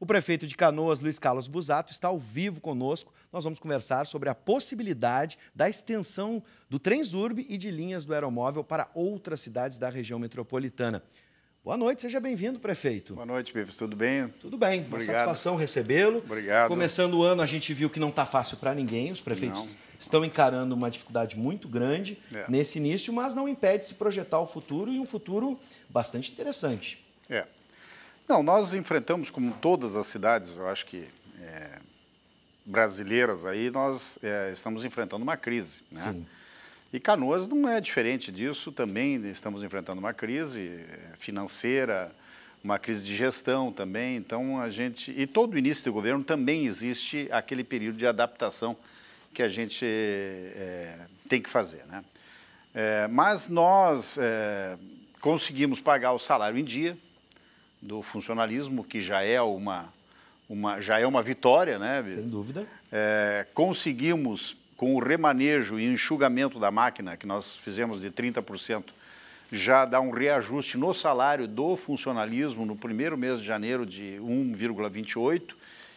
prefeito de Canoas, Luiz Carlos Busato, está ao vivo conosco. Nós vamos conversar sobre a possibilidade da extensão do Transurb e de linhas do aeromóvel para outras cidades da região metropolitana. Boa noite, seja bem-vindo, prefeito. Boa noite, Pifes. Tudo bem? Tudo bem, uma satisfação recebê-lo. Obrigado. Começando o ano, a gente viu que não está fácil para ninguém, os prefeitos estão encarando uma dificuldade muito grande nesse início, mas não impede se projetar o futuro e um futuro bastante interessante. Não, nós enfrentamos, como todas as cidades, eu acho que brasileiras aí, nós estamos enfrentando uma crise, né? Sim. E Canoas não é diferente disso, também estamos enfrentando uma crise financeira, uma crise de gestão também, então a gente... E todo início do governo também existe aquele período de adaptação que a gente tem que fazer, né? Mas nós conseguimos pagar o salário em dia do funcionalismo, que já é uma vitória, né? Sem dúvida. Conseguimos, com o remanejo e enxugamento da máquina, que nós fizemos de 30%, já dar um reajuste no salário do funcionalismo no primeiro mês de janeiro de 1,28%,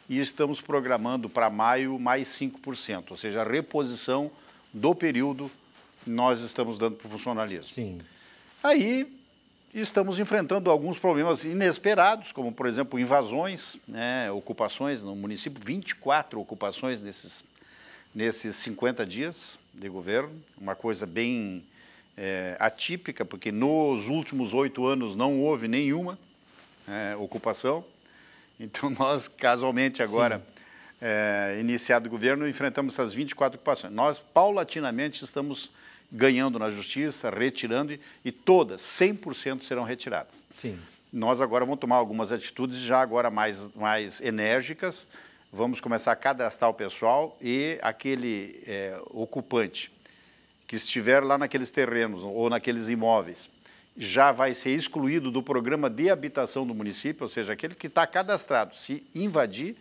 e estamos programando para maio mais 5%, ou seja, a reposição do período nós estamos dando para o funcionalismo. Sim. Aí estamos enfrentando alguns problemas inesperados, como, por exemplo, invasões, né, ocupações no município, 24 ocupações nesses 50 dias de governo, uma coisa bem atípica, porque nos últimos 8 anos não houve nenhuma ocupação. Então, nós, casualmente, agora, iniciado o governo, enfrentamos essas 24 ocupações. Nós, paulatinamente, estamos ganhando na justiça, retirando, e todas, 100% serão retiradas. Sim. Nós agora vamos tomar algumas atitudes já agora mais enérgicas. Vamos começar a cadastrar o pessoal, e aquele ocupante que estiver lá naqueles terrenos ou naqueles imóveis já vai ser excluído do programa de habitação do município, ou seja, aquele que está cadastrado, se invadir,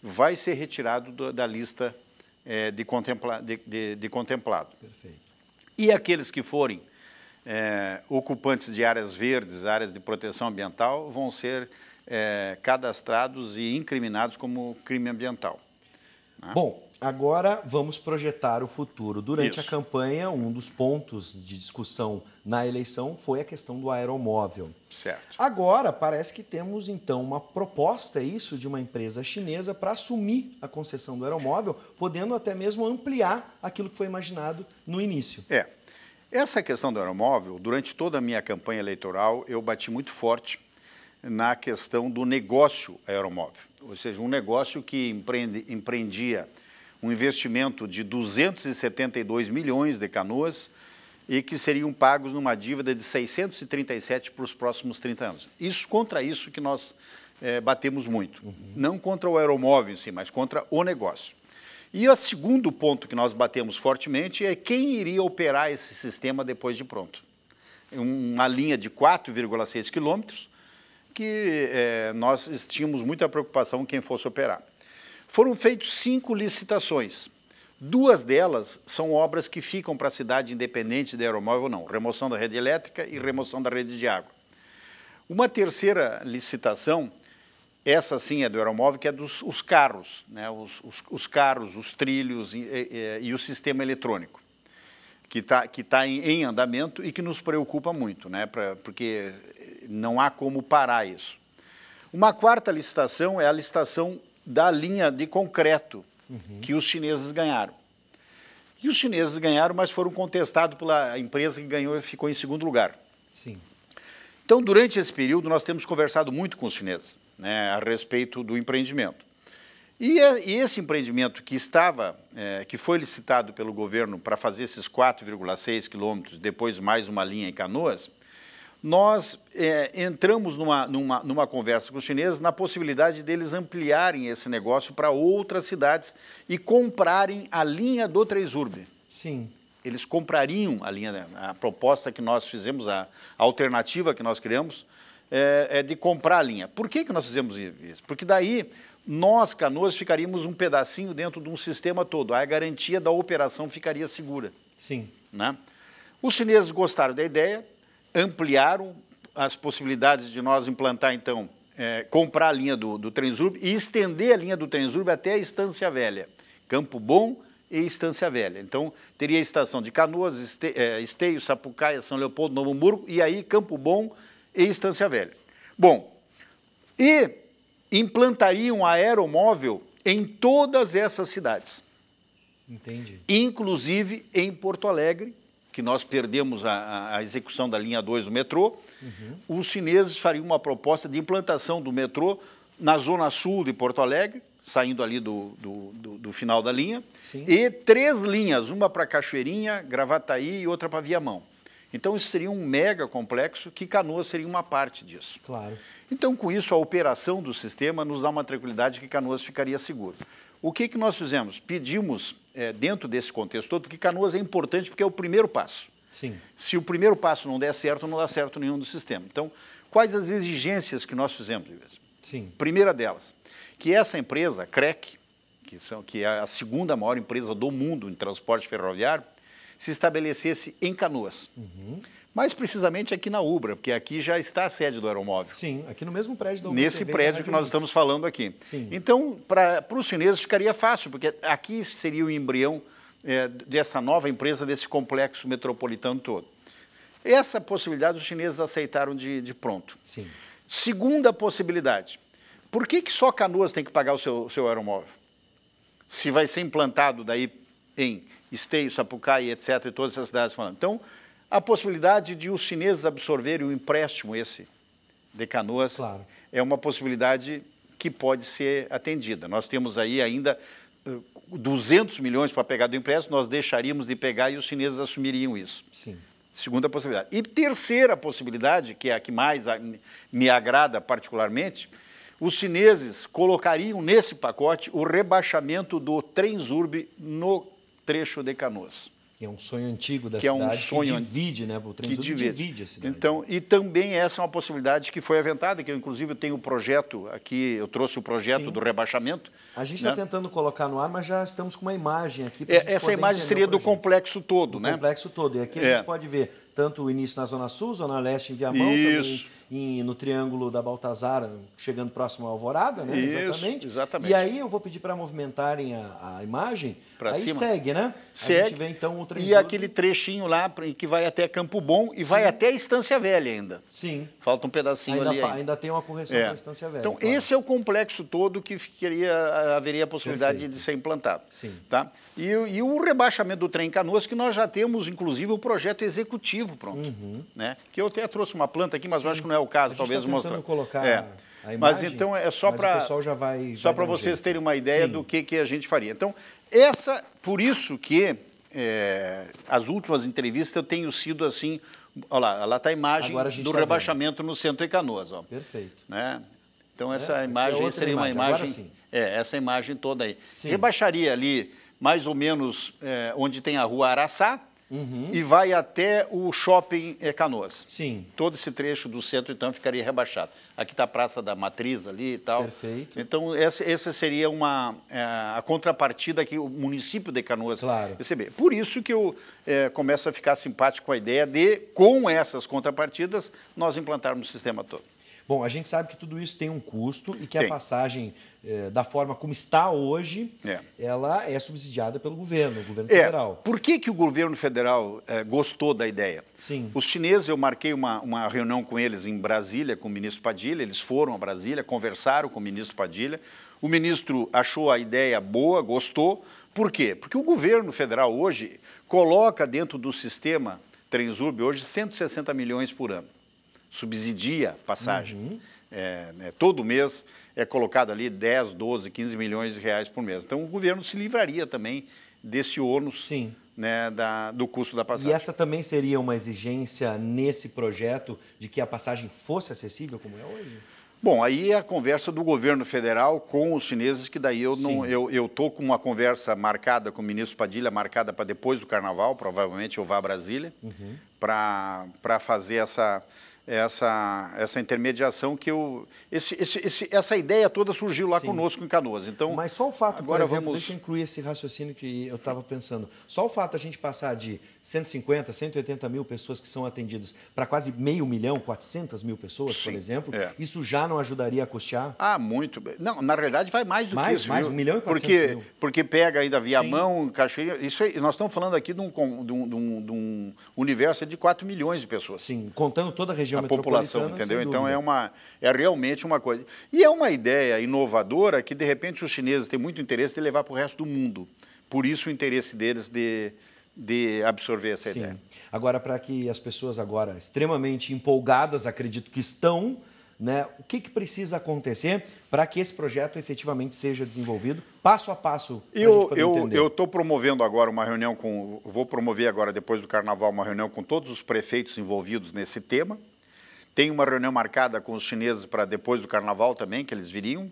vai ser retirado da lista de contemplado. Perfeito. E aqueles que forem ocupantes de áreas verdes, áreas de proteção ambiental, vão ser cadastrados e incriminados como crime ambiental. Né? Bom, agora vamos projetar o futuro. Durante a Isso. campanha, um dos pontos de discussão na eleição foi a questão do aeromóvel. Certo. Agora, parece que temos, então, uma proposta, isso, de uma empresa chinesa para assumir a concessão do aeromóvel, podendo até mesmo ampliar aquilo que foi imaginado no início. Essa questão do aeromóvel, durante toda a minha campanha eleitoral, eu bati muito forte na questão do negócio aeromóvel, ou seja, um negócio que empreendia um investimento de 272 milhões de canoas e que seriam pagos numa dívida de 637 para os próximos 30 anos. Contra isso que nós batemos muito, não contra o aeromóvel em si, mas contra o negócio. E o segundo ponto que nós batemos fortemente é quem iria operar esse sistema depois de pronto. Uma linha de 4,6 quilômetros, que nós tínhamos muita preocupação quem fosse operar. Foram feitas 5 licitações. 2 delas são obras que ficam para a cidade, independente de aeromóvel ou não, remoção da rede elétrica e remoção da rede de água. Uma terceira licitação, essa sim é do aeromóvel, que é dos carros, né? Os carros, os trilhos e o sistema eletrônico, que tá em andamento e que nos preocupa muito, né? Porque não há como parar isso. Uma quarta licitação é a licitação da linha de concreto que os chineses ganharam. E os chineses ganharam, mas foram contestados pela empresa que ganhou e ficou em segundo lugar. Sim. Então, durante esse período, nós temos conversado muito com os chineses, né, a respeito do empreendimento. E esse empreendimento que foi licitado pelo governo para fazer esses 4,6 quilômetros, depois mais uma linha em Canoas, nós entramos numa conversa com os chineses na possibilidade deles ampliarem esse negócio para outras cidades e comprarem a linha do Transurb. Sim. Eles comprariam a linha, a proposta que nós fizemos, a alternativa que nós criamos, é de comprar a linha. Por que nós fizemos isso? Porque daí nós, Canoas, ficaríamos um pedacinho dentro de um sistema todo. A garantia da operação ficaria segura. Sim. Né? Os chineses gostaram da ideia, ampliaram as possibilidades de nós implantar, então, comprar a linha do Transurb e estender a linha do Transurb até a Estância Velha, Campo Bom e Estância Velha. Então, teria a estação de Canoas, Esteio, Sapucaia, São Leopoldo, Novo Hamburgo, e aí Campo Bom e Estância Velha. Bom, e implantariam a aeromóvel em todas essas cidades. Entendi. Inclusive em Porto Alegre, que nós perdemos a execução da linha 2 do metrô. Os chineses fariam uma proposta de implantação do metrô na zona sul de Porto Alegre, saindo ali do final da linha, Sim. e 3 linhas, uma para Cachoeirinha, Gravataí e outra para Viamão. Então, isso seria um mega complexo, que Canoas seria uma parte disso. Claro. Então, com isso, a operação do sistema nos dá uma tranquilidade que Canoas ficaria seguro. O que nós fizemos? Pedimos, dentro desse contexto todo, porque Canoas é importante, porque é o primeiro passo. Sim. Se o primeiro passo não der certo, não dá certo nenhum do sistema. Então, quais as exigências que nós fizemos, Ives? Sim. Primeira delas, que essa empresa, a CREC, que é a segunda maior empresa do mundo em transporte ferroviário, se estabelecesse em Canoas. Mais precisamente aqui na Ubra, porque aqui já está a sede do aeromóvel. Sim, aqui no mesmo prédio da Ubra. Nesse prédio que nós estamos falando aqui. Sim. Então, para os chineses ficaria fácil, porque aqui seria o embrião dessa nova empresa, desse complexo metropolitano todo. Essa possibilidade os chineses aceitaram de pronto. Sim. Segunda possibilidade, por que só Canoas tem que pagar o seu aeromóvel? Se vai ser implantado daí em Esteio, Sapucaia, etc., e todas essas cidades falando. Então, a possibilidade de os chineses absorverem o empréstimo esse de Canoas, claro, é uma possibilidade que pode ser atendida. Nós temos aí ainda 200 milhões para pegar do empréstimo, nós deixaríamos de pegar e os chineses assumiriam isso. Sim. Segunda possibilidade. E terceira possibilidade, que é a que mais me agrada particularmente, os chineses colocariam nesse pacote o rebaixamento do Transurb no trecho de Canoas. Que é um sonho antigo da que cidade, é um sonho que divide, né? O Transurb divide a cidade. Então, e também essa é uma possibilidade que foi aventada, que eu inclusive tenho o projeto aqui, eu trouxe o projeto, sim, do rebaixamento. A gente está tentando colocar no ar, mas já estamos com uma imagem aqui. Essa imagem seria do complexo todo, né? Do complexo todo. E aqui a gente pode ver tanto o início na Zona Sul, Zona Leste em Viamão, também no Triângulo da Baltazar, chegando próximo à Alvorada, né? Isso, exatamente. E aí eu vou pedir para movimentarem a imagem, pra aí cima. Segue, né? Segue. A gente vê então o Transurb. E aquele trechinho lá que vai até Campo Bom e vai até a Estância Velha ainda. Sim. Falta um pedacinho ali ainda. Ainda tem uma correção da Estância Velha. Então, claro, esse é o complexo todo que haveria a possibilidade de ser implantado. Sim. Tá? E o rebaixamento do trem Canoas, que nós já temos, inclusive, o projeto executivo pronto. Né? Que eu até trouxe uma planta aqui, mas eu acho que não é o caso, talvez mostrar. Colocar a imagem, mas então é só para vocês terem uma ideia do que a gente faria. Então, por isso que as últimas entrevistas eu tenho sido assim, olha lá está a imagem do rebaixamento no centro de Canoas. Ó. Perfeito. Né? Então, essa imagem seria uma imagem, essa imagem toda aí. Sim. Rebaixaria ali, mais ou menos, onde tem a rua Araçá, e vai até o shopping Canoas. Sim. Todo esse trecho do centro, então, ficaria rebaixado. Aqui está a Praça da Matriz ali e tal. Perfeito. Então, essa seria a contrapartida que o município de Canoas receber. Por isso que eu começo a ficar simpático com a ideia de, com essas contrapartidas, nós implantarmos o sistema todo. Bom, a gente sabe que tudo isso tem um custo e que a passagem, da forma como está hoje, ela é subsidiada pelo governo federal. Por que o governo federal gostou da ideia? Sim. Os chineses, eu marquei uma reunião com eles em Brasília, com o ministro Padilha, eles foram a Brasília, conversaram com o ministro Padilha, o ministro achou a ideia boa, gostou. Por quê? Porque o governo federal hoje coloca dentro do sistema Transurb hoje 160 milhões por ano. Subsidia passagem. Todo mês é colocado ali 10, 12, 15 milhões de reais por mês. Então, o governo se livraria também desse ônus, né, do custo da passagem. E essa também seria uma exigência nesse projeto de que a passagem fosse acessível como é hoje? Bom, aí é a conversa do governo federal com os chineses, que daí eu estou com uma conversa marcada com o ministro Padilha, marcada para depois do Carnaval, provavelmente eu vá a Brasília, para fazer essa intermediação que essa ideia toda surgiu lá conosco em Canoas. Então, mas só o fato, agora por exemplo, deixa eu incluir esse raciocínio que eu estava pensando, só o fato de a gente passar de 150, 180 mil pessoas que são atendidas para quase 500 mil, 400 mil pessoas, por exemplo, isso já não ajudaria a custear? Ah, muito. Não, na realidade vai mais do que isso. Mais, 1 milhão e 400 mil. Porque pega ainda Viamão, Cachoeira, isso aí, nós estamos falando aqui de um universo de 4 milhões de pessoas. Sim, contando toda a região a população, entendeu? Então é realmente uma coisa. E é uma ideia inovadora que, de repente, os chineses têm muito interesse de levar para o resto do mundo. Por isso o interesse deles de absorver essa ideia. Agora, para que as pessoas agora extremamente empolgadas, acredito que estão, né, o que precisa acontecer para que esse projeto efetivamente seja desenvolvido, passo a passo? Eu estou promovendo agora uma reunião vou promover agora, depois do Carnaval, uma reunião com todos os prefeitos envolvidos nesse tema. Tem uma reunião marcada com os chineses para depois do Carnaval também, que eles viriam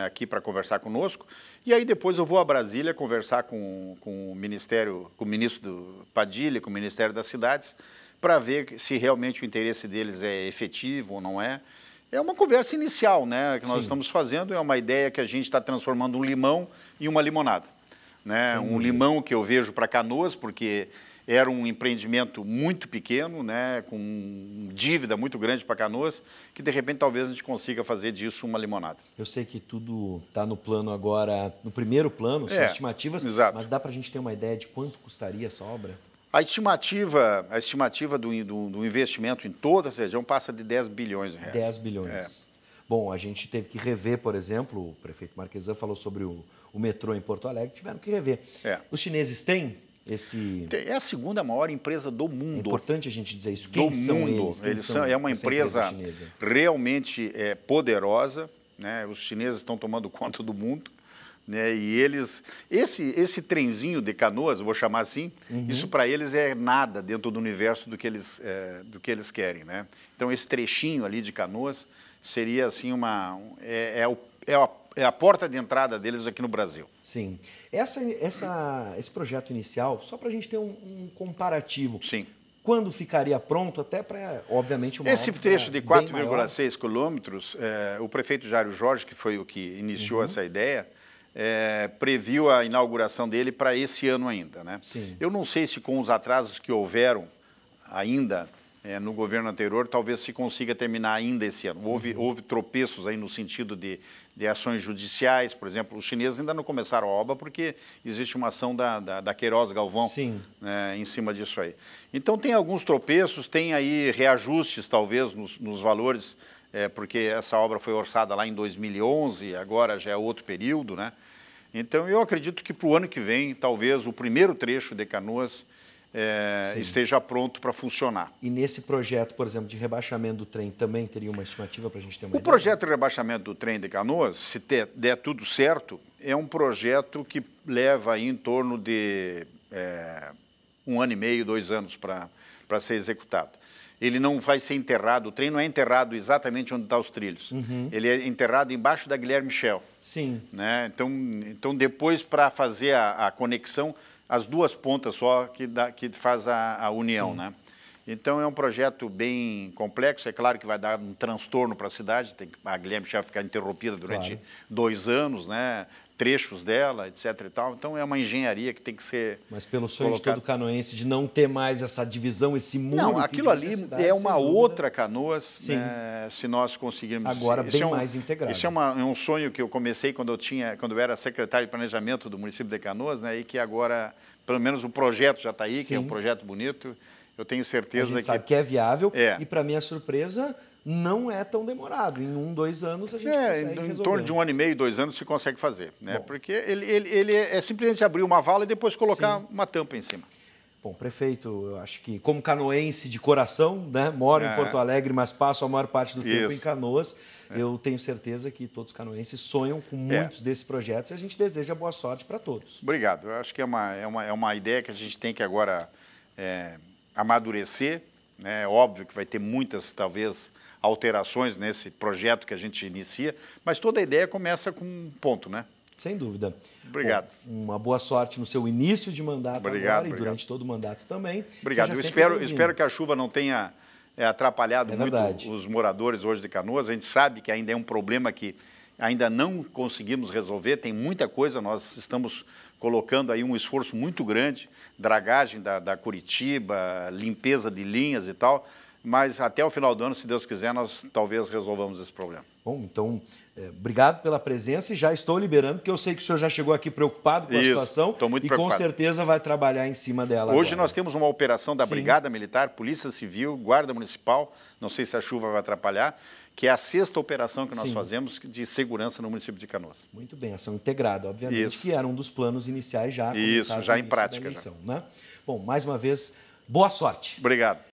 aqui para conversar conosco. E aí depois eu vou a Brasília conversar com o ministro Padilha, com o Ministério das Cidades, para ver se realmente o interesse deles é efetivo ou não é. É uma conversa inicial, né, que nós estamos fazendo, é uma ideia que a gente está transformando um limão em uma limonada. Né? Um limão que eu vejo para Canoas, porque era um empreendimento muito pequeno, né, com dívida muito grande para Canoas, que de repente talvez a gente consiga fazer disso uma limonada. Eu sei que tudo está no plano agora, no primeiro plano, são estimativas, mas dá para a gente ter uma ideia de quanto custaria essa obra? A estimativa do investimento em toda essa região passa de 10 bilhões de reais. 10 bilhões. Bom, a gente teve que rever, por exemplo, o prefeito Marquesan falou sobre o metrô em Porto Alegre, tiveram que rever. Os chineses têm esse... É a segunda maior empresa do mundo. É importante a gente dizer isso. Quem são eles? É uma empresa realmente poderosa, né? Os chineses estão tomando conta do mundo. Né, e esse trenzinho de Canoas, eu vou chamar assim, isso para eles é nada dentro do universo do que eles querem. Né? Então, esse trechinho ali de Canoas seria assim a porta de entrada deles aqui no Brasil. Sim. Esse projeto inicial, só para a gente ter um comparativo. Sim. Quando ficaria pronto, até para, obviamente, uma esse trecho de 4,6 quilômetros, o prefeito Jairo Jorge, que foi o que iniciou essa ideia, previu a inauguração dele para esse ano ainda. Né? Sim. Eu não sei se com os atrasos que houveram ainda no governo anterior, talvez se consiga terminar ainda esse ano. Houve tropeços aí no sentido de ações judiciais, por exemplo, os chineses ainda não começaram a obra porque existe uma ação da Queiroz Galvão em cima disso aí. Então tem alguns tropeços, tem aí reajustes talvez nos valores, porque essa obra foi orçada lá em 2011, agora já é outro período, né? Então, eu acredito que para o ano que vem, talvez, o primeiro trecho de Canoas esteja pronto para funcionar. E nesse projeto, por exemplo, de rebaixamento do trem, também teria uma estimativa para a gente ter uma ideia? O projeto de rebaixamento do trem de Canoas, se der tudo certo, é um projeto que leva aí em torno de 1 ano e meio, 2 anos para ser executado. Ele não vai ser enterrado, o trem não é enterrado exatamente onde estão os trilhos. Ele é enterrado embaixo da Guilherme Michel. Sim. Né? Então, depois, para fazer a conexão, as duas pontas só que faz a união. Né? Então, é um projeto bem complexo. É claro que vai dar um transtorno para a cidade, a Guilherme Michel ficar interrompida durante 2 anos, né? Trechos dela, etc. e tal. Então, é uma engenharia que tem que ser... Mas pelo sonho de todo canoense de não ter mais essa divisão, esse muro... Não, aquilo ali é uma outra Canoas, né, se nós conseguirmos... Agora, bem mais integrado. Isso é um sonho que eu comecei quando eu era secretário de Planejamento do município de Canoas, né, e que agora, pelo menos o projeto já está aí, que é um projeto bonito. Eu tenho certeza a gente sabe que é viável e, para minha surpresa... não é tão demorado. Em 1, 2 anos a gente consegue resolver. Em torno de 1 ano e meio, 2 anos se consegue fazer. Né? Porque ele é simplesmente abrir uma vala e depois colocar uma tampa em cima. Bom, prefeito, eu acho que como canoense de coração, né, moro em Porto Alegre, mas passo a maior parte do tempo em Canoas, eu tenho certeza que todos os canoenses sonham com muitos desses projetos e a gente deseja boa sorte para todos. Obrigado. Eu acho que é uma ideia que a gente tem que agora amadurecer. É óbvio que vai ter muitas, talvez, alterações nesse projeto que a gente inicia, mas toda a ideia começa com um ponto, né? Sem dúvida. Obrigado. Bom, uma boa sorte no seu início de mandato agora e durante todo o mandato também. Obrigado. Eu espero que a chuva não tenha atrapalhado muito verdade. os moradores hoje de Canoas. A gente sabe que ainda é um problema que ainda não conseguimos resolver, tem muita coisa, nós estamos colocando aí um esforço muito grande, dragagem da Curitiba, limpeza de linhas e tal, mas até o final do ano, se Deus quiser, nós talvez resolvamos esse problema. Bom, então, obrigado pela presença e já estou liberando, porque eu sei que o senhor já chegou aqui preocupado com a situação estou muito e preocupado. com certeza vai trabalhar em cima dela Hoje agora. nós temos uma operação da Brigada Militar, Polícia Civil, Guarda Municipal, não sei se a chuva vai atrapalhar, que é a 6ª operação que nós fazemos de segurança no município de Canoas. Muito bem, ação integrada, obviamente, que era um dos planos iniciais já. Isso, já em prática. Né? Bom, mais uma vez, boa sorte. Obrigado.